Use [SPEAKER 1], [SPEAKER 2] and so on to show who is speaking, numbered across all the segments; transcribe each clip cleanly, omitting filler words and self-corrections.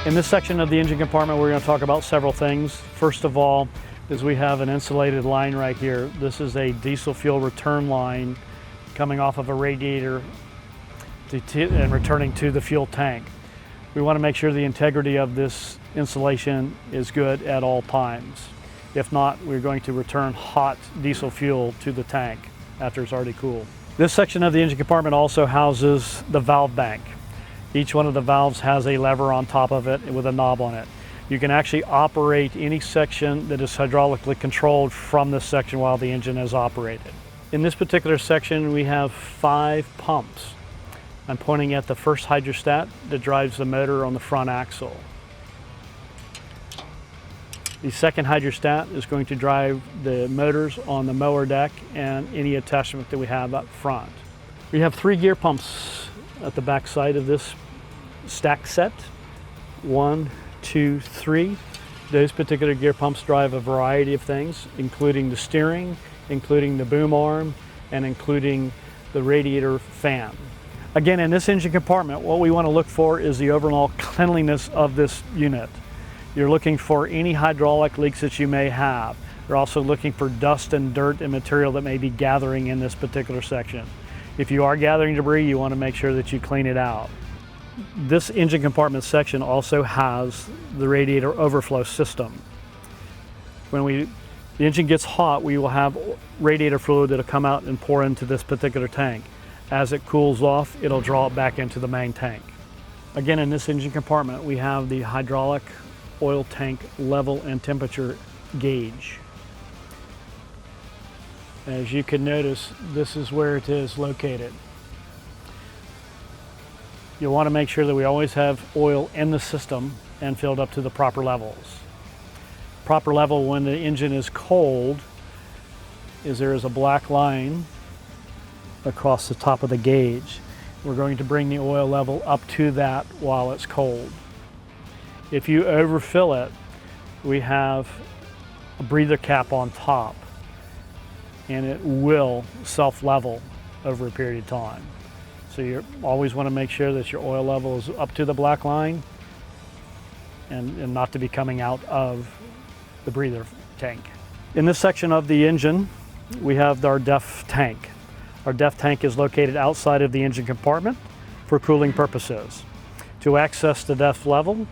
[SPEAKER 1] In this section of the engine compartment, we're going to talk about several things. First of all, is we have an insulated line right here. This is a diesel fuel return line coming off of a radiator and returning to the fuel tank. We want to make sure the integrity of this insulation is good at all times. If not, we're going to return hot diesel fuel to the tank after it's already cooled. This section of the engine compartment also houses the valve bank. Each one of the valves has a lever on top of it with a knob on it. You can actually operate any section that is hydraulically controlled from this section while the engine is operated. In this particular section, we have 5 pumps. I'm pointing at the first hydrostat that drives the motor on the front axle. The second hydrostat is going to drive the motors on the mower deck and any attachment that we have up front. We have 3 gear pumps at the back side of this stack set. 1, 2, 3. Those particular gear pumps drive a variety of things, including the steering, including the boom arm, and including the radiator fan. Again, in this engine compartment, what we want to look for is the overall cleanliness of this unit. You're looking for any hydraulic leaks that you may have. You're also looking for dust and dirt and material that may be gathering in this particular section. If you are gathering debris, you want to make sure that you clean it out. This engine compartment section also has the radiator overflow system. When the engine gets hot, we will have radiator fluid that'll come out and pour into this particular tank. As it cools off, it'll draw it back into the main tank. Again, in this engine compartment, we have the hydraulic oil tank level and temperature gauge. As you can notice, this is where it is located. You'll want to make sure that we always have oil in the system and filled up to the proper levels. Proper level when the engine is cold is there is a black line across the top of the gauge. We're going to bring the oil level up to that while it's cold. If you overfill it, we have a breather cap on top, and it will self-level over a period of time. So you always want to make sure that your oil level is up to the black line and not to be coming out of the breather tank. In this section of the engine, we have our DEF tank. Our DEF tank is located outside of the engine compartment for cooling purposes. To access the DEF level,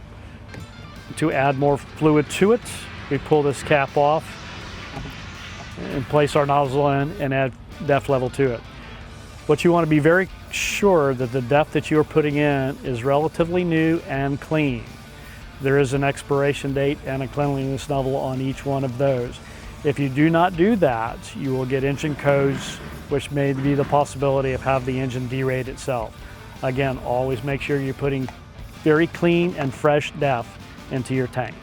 [SPEAKER 1] to add more fluid to it, we pull this cap off and place our nozzle in and add DEF level to it. What you want to be very sure that the DEF that you're putting in is relatively new and clean. There is an expiration date and a cleanliness level on each one of those. If you do not do that, you will get engine codes, which may be the possibility of having the engine derate itself. Again, always make sure you're putting very clean and fresh DEF into your tank.